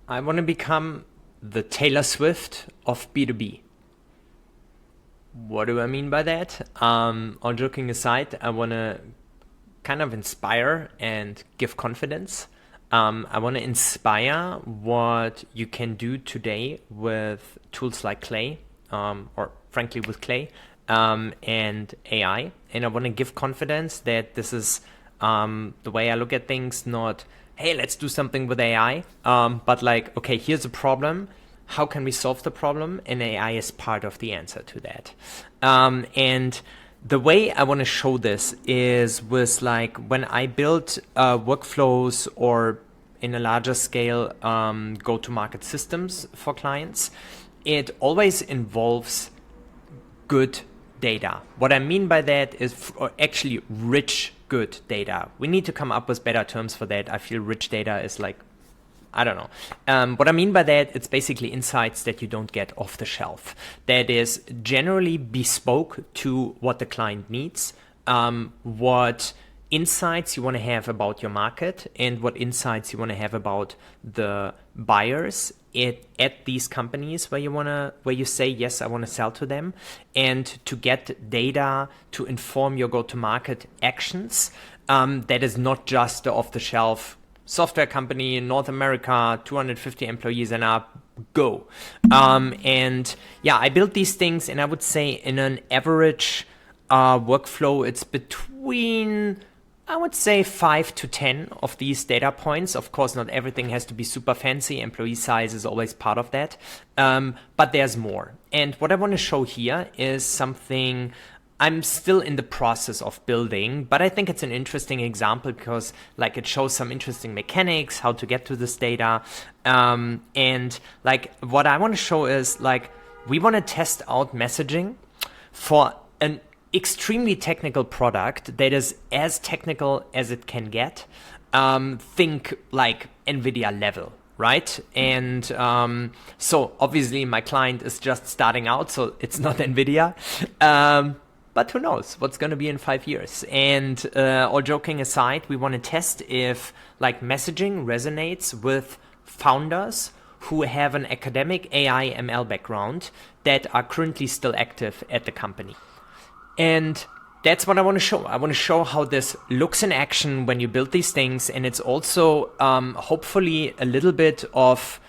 I want to become the Taylor Swift of B2B. What do I mean by that? All joking aside, I want to kind of inspire and give confidence. I want to inspire what you can do today with tools like Clay, or frankly with Clay, and AI. And I want to give confidence that this is the way I look at things, not, hey, let's do something with AI, but like, okay, here's a problem. How can we solve the problem? And AI is part of the answer to that. And the way I want to show this is with like when I build workflows or in a larger scale go-to-market systems for clients, it always involves good data. What I mean by that is actually rich, good data. We need to come up with better terms for that. I feel rich data is like, I don't know. What I mean by that, it's basically insights that you don't get off the shelf. That is generally bespoke to what the client needs, what insights you want to have about your market, and what insights you want to have about the buyers at these companies where you say, yes, I want to sell to them, and to get data to inform your go-to-market actions. That is not just the off-the-shelf software company in North America, 250 employees and up, go. And yeah, I built these things, and I would say in an average workflow, it's between, I would say, 5 to 10 of these data points. Of course, not everything has to be super fancy. Employee size is always part of that. But there's more. And what I want to show here is something I'm still in the process of building, but I think it's an interesting example because like it shows some interesting mechanics, how to get to this data. And like what I want to show is like we want to test out messaging for an extremely technical product that is as technical as it can get. Think like NVIDIA level. Right. And so obviously my client is just starting out, so it's not NVIDIA. But who knows what's going to be in 5 years? And all joking aside, we want to test if like messaging resonates with founders who have an academic AI ML background that are currently still active at the company. And that's what I want to show. I want to show how this looks in action when you build these things. And it's also hopefully a little bit of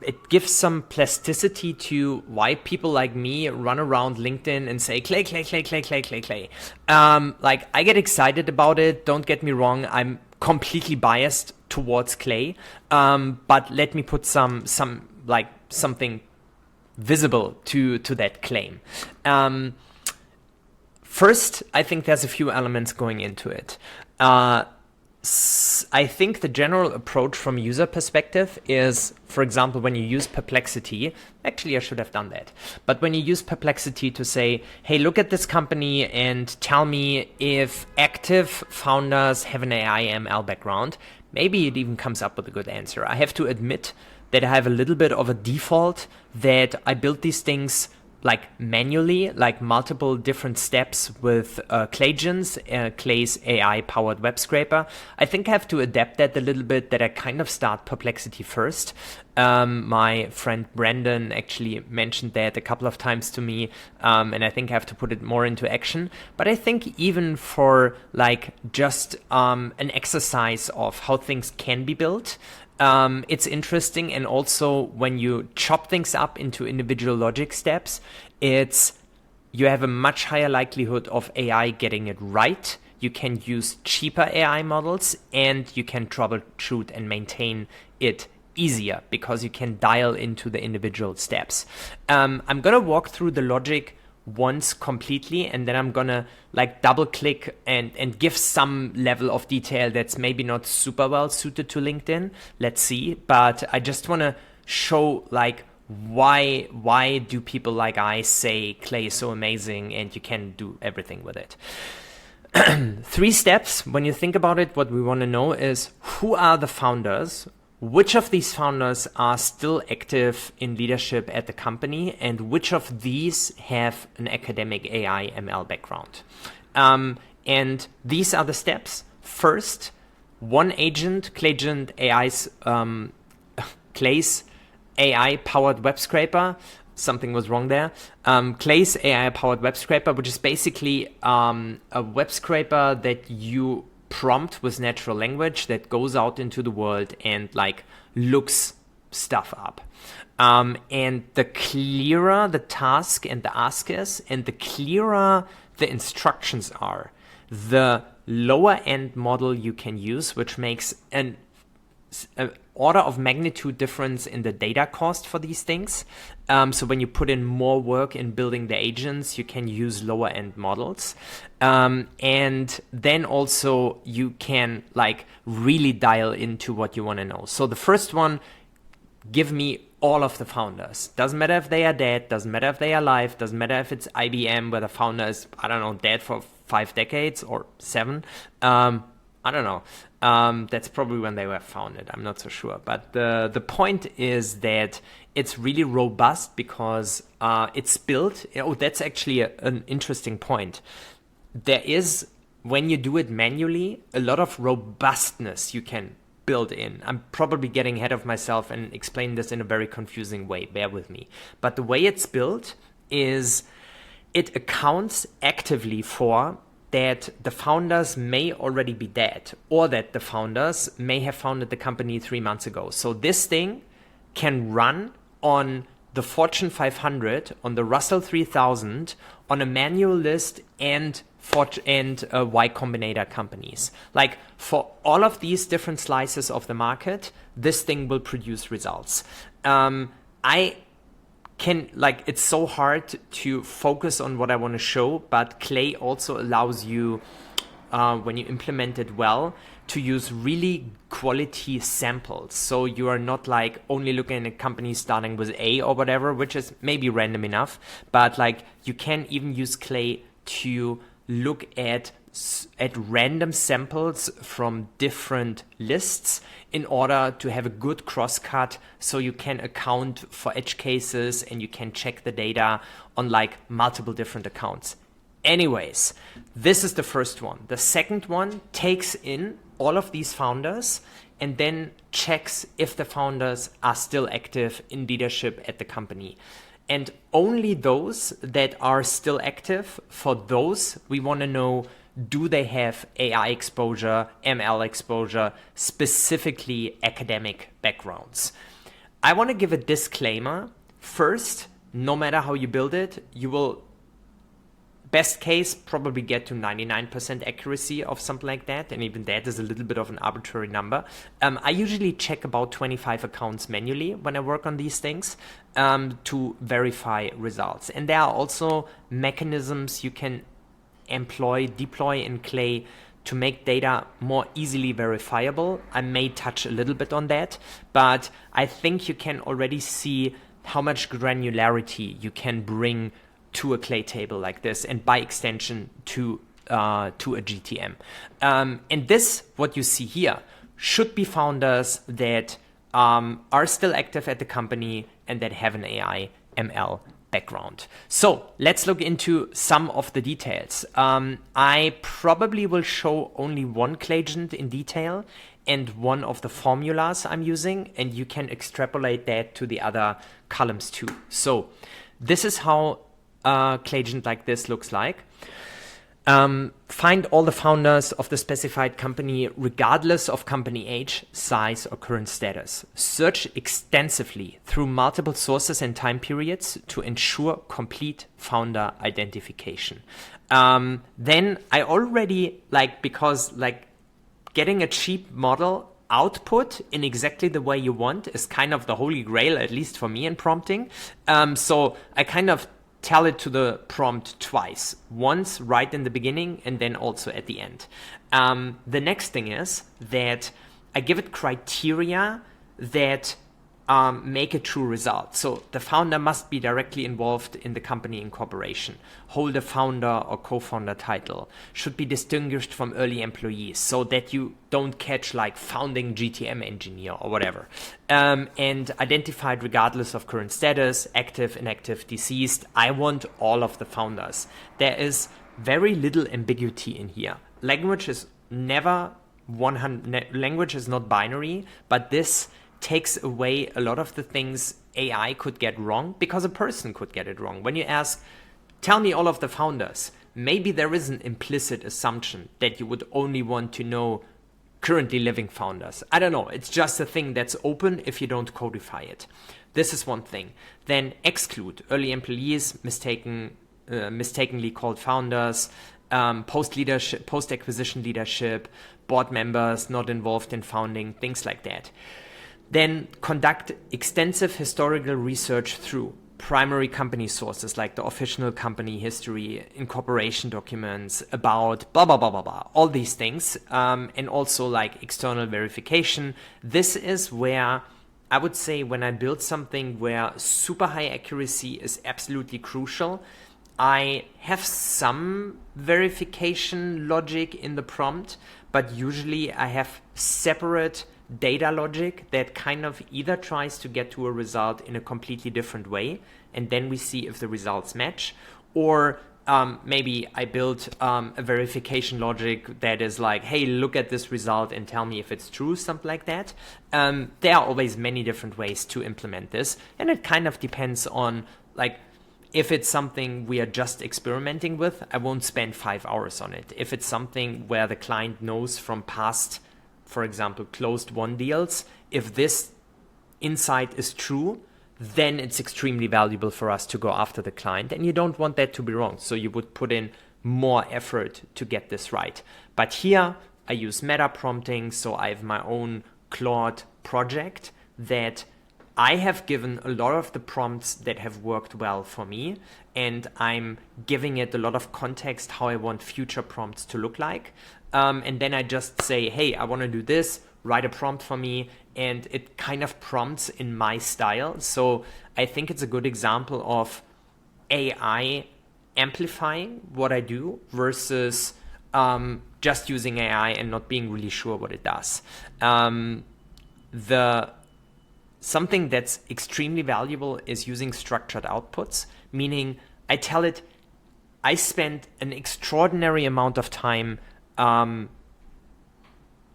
it gives some plasticity to why people like me run around LinkedIn and say, Clay, Clay, Clay, Clay, Clay, Clay, Clay. Like I get excited about it. Don't get me wrong. I'm completely biased towards Clay. But let me put something visible to that claim. First, I think there's a few elements going into it. I think the general approach from a user perspective is, for example, when you use Perplexity, actually I should have done that, but when you use Perplexity to say, hey, look at this company and tell me if active founders have an AI ML background, maybe it even comes up with a good answer. I have to admit that I have a little bit of a default that I build these things like manually, like multiple different steps with Claygens, Clay's AI-powered web scraper. I think I have to adapt that a little bit, that I kind of start Perplexity first. My friend Brandon actually mentioned that a couple of times to me, and I think I have to put it more into action. But I think even for like just an exercise of how things can be built, it's interesting. And also when you chop things up into individual logic steps, you have a much higher likelihood of AI getting it right. You can use cheaper AI models and you can troubleshoot and maintain it easier because you can dial into the individual steps. I'm going to walk through the logic once completely, and then I'm gonna like double click and give some level of detail that's maybe not super well suited to LinkedIn. Let's see. But I just want to show like why do people like I say Clay is so amazing and you can do everything with it. 3 steps. When you think about it, what we want to know is who are the founders? Which of these founders are still active in leadership at the company, and which of these have an academic AI ML background? And these are the steps. First, one agent, Clayagent AI's Clay's AI-powered web scraper. Something was wrong there. Clay's AI-powered web scraper, which is basically a web scraper that you prompt with natural language that goes out into the world and like looks stuff up. And the clearer the task and the ask is, and the clearer the instructions are, the lower end model you can use, which makes an order of magnitude difference in the data cost for these things. So when you put in more work in building the agents, you can use lower end models. And then also you can like really dial into what you want to know. So the first one, give me all of the founders. Doesn't matter if they are dead, doesn't matter if they are alive, doesn't matter if it's IBM where the founder is, I don't know, dead for 5 decades or 7. I don't know. That's probably when they were founded. I'm not so sure. But the point is that it's really robust because it's built. Oh, that's actually an interesting point. There is, when you do it manually, a lot of robustness you can build in. I'm probably getting ahead of myself and explaining this in a very confusing way. Bear with me. But the way it's built is it accounts actively for that the founders may already be dead, or that the founders may have founded the company 3 months ago. So this thing can run on the Fortune 500, on the Russell 3000, on a manual list, and Y Combinator companies. Like for all of these different slices of the market, this thing will produce results. It's so hard to focus on what I want to show, but Clay also allows you, when you implement it well, to use really quality samples. So you are not like only looking at companies starting with A or whatever, which is maybe random enough, but like you can even use Clay to look at random samples from different lists in order to have a good crosscut, so you can account for edge cases and you can check the data on like multiple different accounts. Anyways, this is the first one. The second one takes in all of these founders and then checks if the founders are still active in leadership at the company. And only those that are still active, for those we want to know, do they have AI exposure, ML exposure, specifically academic backgrounds? I want to give a disclaimer. First, no matter how you build it, you will, best case, probably get to 99% accuracy of something like that. And even that is a little bit of an arbitrary number. I usually check about 25 accounts manually when I work on these things to verify results. And there are also mechanisms you can deploy in Clay to make data more easily verifiable. I may touch a little bit on that, but I think you can already see how much granularity you can bring to a Clay table like this, and by extension to a GTM. And this, what you see here, should be founders that are still active at the company and that have an AI ML background. So let's look into some of the details. I probably will show only one Clayagent in detail and one of the formulas I'm using, and you can extrapolate that to the other columns too. So this is how a Clayagent like this looks like. Find all the founders of the specified company regardless of company age, size, or current status. Search extensively through multiple sources and time periods to ensure complete founder identification. Then I already because getting a cheap model output in exactly the way you want is kind of the holy grail, at least for me in prompting. So I kind of tell it to the prompt twice, once right in the beginning and then also at the end. The next thing is that I give it criteria that make a true result. So the founder must be directly involved in the company incorporation, hold a founder or co-founder title, should be distinguished from early employees so that you don't catch founding GTM engineer or whatever, and identified regardless of current status, active, inactive, deceased. I want all of the founders. There is very little ambiguity in here. Language is never language is not binary, but this takes away a lot of the things AI could get wrong because a person could get it wrong. When you ask, tell me all of the founders, maybe there is an implicit assumption that you would only want to know currently living founders. I don't know. It's just a thing that's open if you don't codify it. This is one thing. Then exclude early employees, mistakenly called founders, post-acquisition leadership, board members not involved in founding, things like that. Then conduct extensive historical research through primary company sources like the official company history, incorporation documents, about blah, blah, blah, blah, blah, all these things. And also like external verification. This is where I would say when I build something where super high accuracy is absolutely crucial, I have some verification logic in the prompt, but usually I have separate data logic that kind of either tries to get to a result in a completely different way, and then we see if the results match, or maybe I build a verification logic that is like, hey, look at this result and tell me if it's true, something like that. There are always many different ways to implement this, and it kind of depends on, like, if it's something we are just experimenting with, I won't spend 5 hours on it. If it's something where the client knows from past, for example, closed won deals, if this insight is true, then it's extremely valuable for us to go after the client. And you don't want that to be wrong. So you would put in more effort to get this right. But here I use meta prompting. So I have my own Claude project that I have given a lot of the prompts that have worked well for me, and I'm giving it a lot of context how I want future prompts to look like. And then I just say, hey, I want to do this, write a prompt for me, and it kind of prompts in my style. So I think it's a good example of AI amplifying what I do versus just using AI and not being really sure what it does. Something that's extremely valuable is using structured outputs, meaning I tell it, I spent an extraordinary amount of time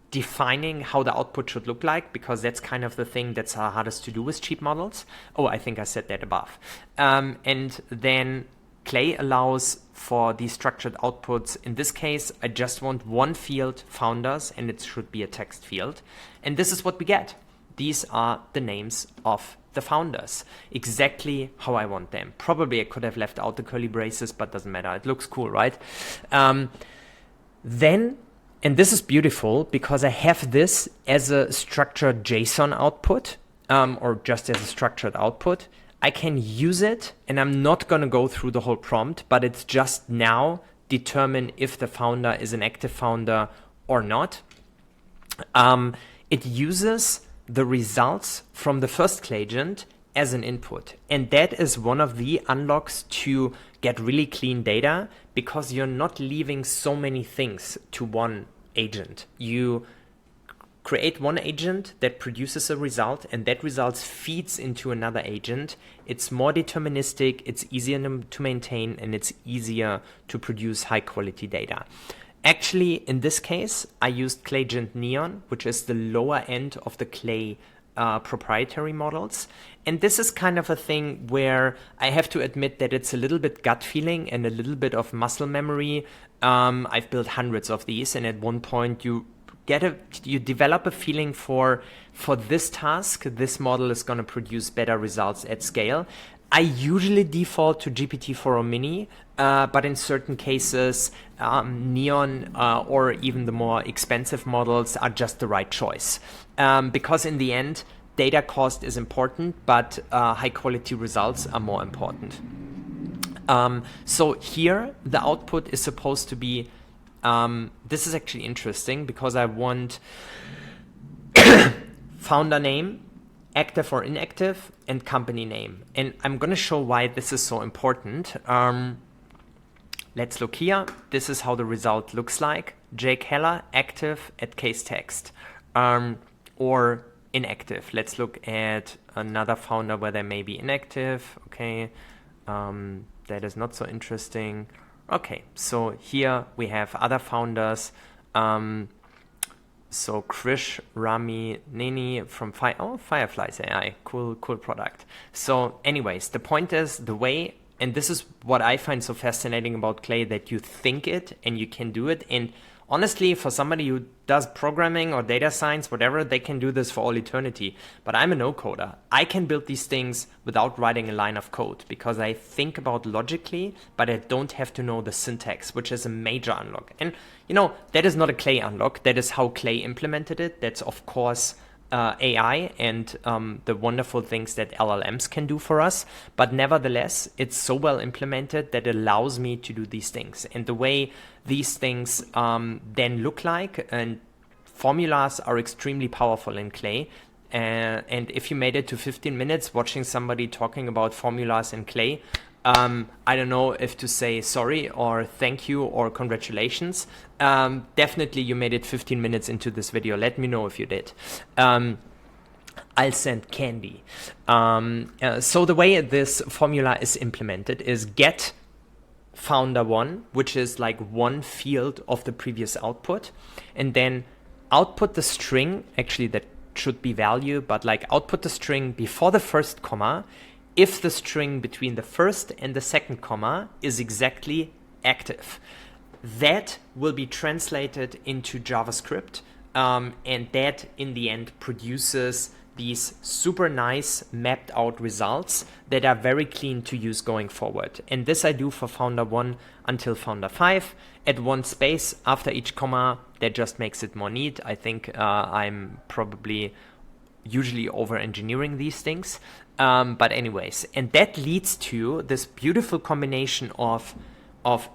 defining how the output should look like, because that's kind of the thing that's hardest to do with cheap models. Oh, I think I said that above. And then Clay allows for these structured outputs. In this case, I just want one field, founders, and it should be a text field. And this is what we get. These are the names of the founders, exactly how I want them. Probably I could have left out the curly braces, but doesn't matter. It looks cool, right? Then, and this is beautiful because I have this as a structured JSON output, or just as a structured output. I can use it, and I'm not going to go through the whole prompt, but it's just now determine if the founder is an active founder or not. It uses the results from the first Clayagent as an input. And that is one of the unlocks to get really clean data, because you're not leaving so many things to one agent. You create one agent that produces a result, and that result feeds into another agent. It's more deterministic, it's easier to maintain, and it's easier to produce high quality data. Actually, in this case, I used Clayagent Neon, which is the lower end of the Clay proprietary models. And this is kind of a thing where I have to admit that it's a little bit gut feeling and a little bit of muscle memory. I've built hundreds of these, and at one point you develop a feeling for this task, this model is going to produce better results at scale. I usually default to GPT-4o Mini, but in certain cases, Neon or even the more expensive models are just the right choice. Because in the end, data cost is important, but high quality results are more important. So here, the output is supposed to be, this is actually interesting because I want founder name, active or inactive, and company name. And I'm going to show why this is so important. Let's look here. This is how the result looks like. Jake Heller, active at case text, or inactive. Let's look at another founder where they may be inactive. Okay, that is not so interesting. Okay, so here we have other founders. So Krish Rami Nini from Fireflies AI, cool product. So anyways, the point is the way, and this is what I find so fascinating about Clay, that you think it and you can do it. And honestly, for somebody who does programming or data science, whatever, they can do this for all eternity. But I'm a no-coder. I can build these things without writing a line of code because I think about logically, but I don't have to know the syntax, which is a major unlock. And, you know, that is not a Clay unlock. That is how Clay implemented it. That's, of course, AI and the wonderful things that LLMs can do for us. But nevertheless, it's so well implemented that it allows me to do these things. And the way these things then look like, and formulas are extremely powerful in Clay. And if you made it to 15 minutes watching somebody talking about formulas in Clay, I don't know if to say sorry or thank you or congratulations. Definitely you made it 15 minutes into this video. Let me know if you did. I'll send candy. So the way this formula is implemented is get founder one, which is like one field of the previous output, and then output the string. Actually, that should be value, but like output the string before the first comma if the string between the first and the second comma is exactly active. That will be translated into JavaScript, and that in the end produces these super nice mapped out results that are very clean to use going forward. And this I do for founder 1 until founder 5 at one space after each comma. That just makes it more neat. I think I'm probably usually over engineering these things. But anyways, and that leads to this beautiful combination of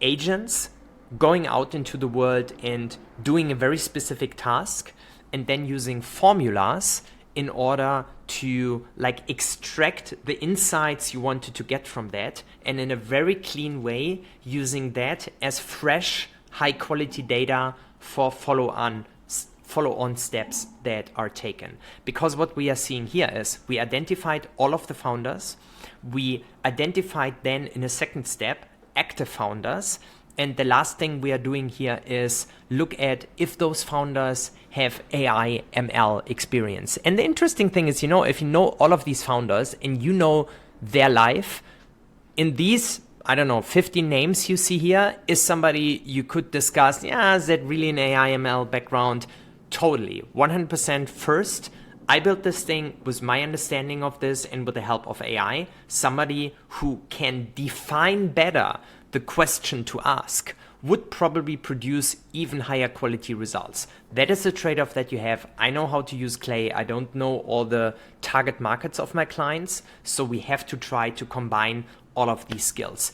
agents going out into the world and doing a very specific task, and then using formulas in order to like extract the insights you wanted to get from that, and in a very clean way using that as fresh, high quality data for follow-on steps that are taken. Because what we are seeing here is we identified all of the founders, we identified then in a second step active founders, and the last thing we are doing here is look at if those founders have AI ML experience. And the interesting thing is, if you know all of these founders and you know their life, in these, 15 names you see here, is somebody you could discuss, is that really an AI ML background? Totally, 100% first. I built this thing with my understanding of this and with the help of AI, somebody who can define better the question to ask would probably produce even higher quality results. That is the trade-off that you have. I know how to use Clay. I don't know all the target markets of my clients, so we have to try to combine all of these skills.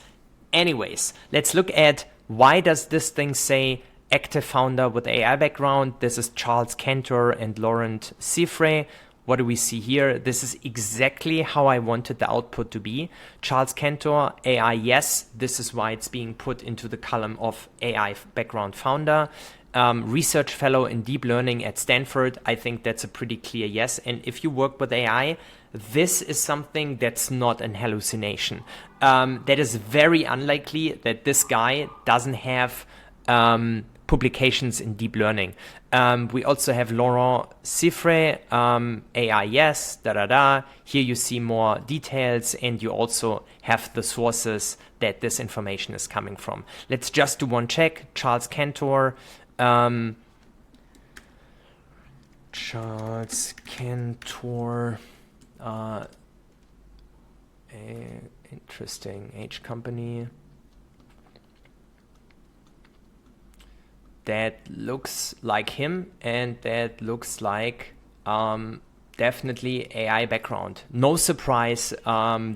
Anyways, let's look at why does this thing say active founder with AI background. This is Charles Cantor and Laurent Cifre. What do we see here? This is exactly how I wanted the output to be. Charles Cantor, AI, yes. This is why it's being put into the column of AI background founder. Research fellow in deep learning at Stanford. I think that's a pretty clear yes. And if you work with AI, this is something that's not an hallucination. That is very unlikely that this guy doesn't have publications in deep learning. We also have Laurent Cifre, AI, yes, Here you see more details, and you also have the sources that this information is coming from. Let's just do one check. Charles Cantor. Charles Cantor. Interesting. H company. That looks like him, and that looks like definitely AI background. No surprise,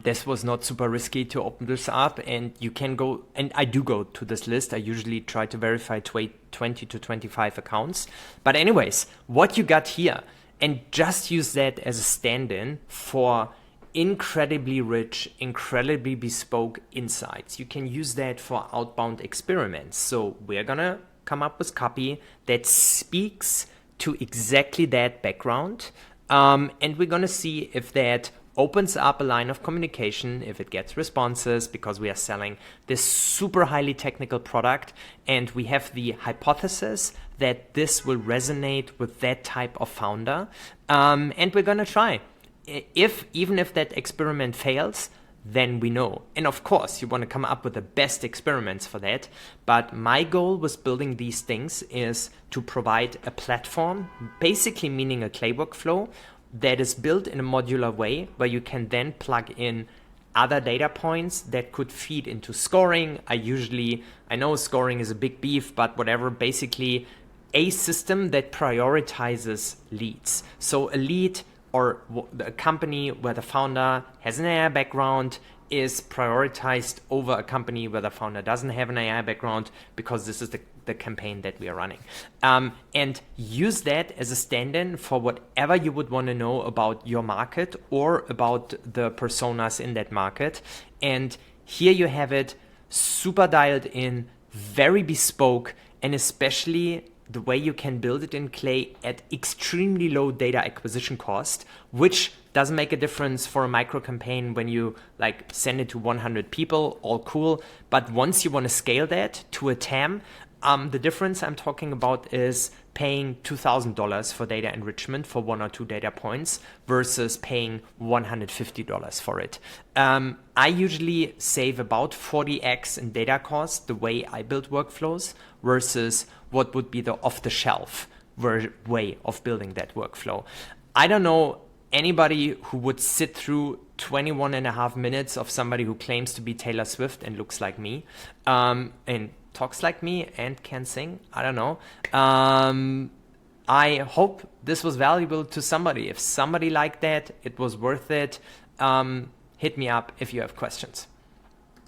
this was not super risky to open this up, and you can go, and I do go to this list. I usually try to verify 20 to 25 accounts. But anyways, what you got here, and just use that as a stand-in for incredibly rich, incredibly bespoke insights. You can use that for outbound experiments. So we're gonna come up with copy that speaks to exactly that background, and we're going to see if that opens up a line of communication, if it gets responses, because we are selling this super highly technical product, and we have the hypothesis that this will resonate with that type of founder. And we're going to try. Even if that experiment fails, then we know. And of course, you want to come up with the best experiments for that. But my goal with building these things is to provide a platform, basically meaning a clay workflow, that is built in a modular way where you can then plug in other data points that could feed into scoring. I know scoring is a big beef, but whatever, basically a system that prioritizes leads. So a lead or a company where the founder has an AI background is prioritized over a company where the founder doesn't have an AI background, because this is the campaign that we are running. And use that as a stand-in for whatever you would want to know about your market or about the personas in that market. And here you have it, super dialed in, very bespoke, and especially the way you can build it in Clay at extremely low data acquisition cost, which doesn't make a difference for a micro campaign when you like send it to 100 people, all cool. But once you want to scale that to a TAM, the difference I'm talking about is paying $2,000 for data enrichment for 1 or 2 data points versus paying $150 for it. I usually save about 40x in data costs the way I build workflows versus what would be the off-the-shelf way of building that workflow. I don't know anybody who would sit through 21 and a half minutes of somebody who claims to be Taylor Swift and looks like me, and talks like me and can sing. I don't know. I hope this was valuable to somebody. If somebody liked that, it was worth it. Hit me up if you have questions.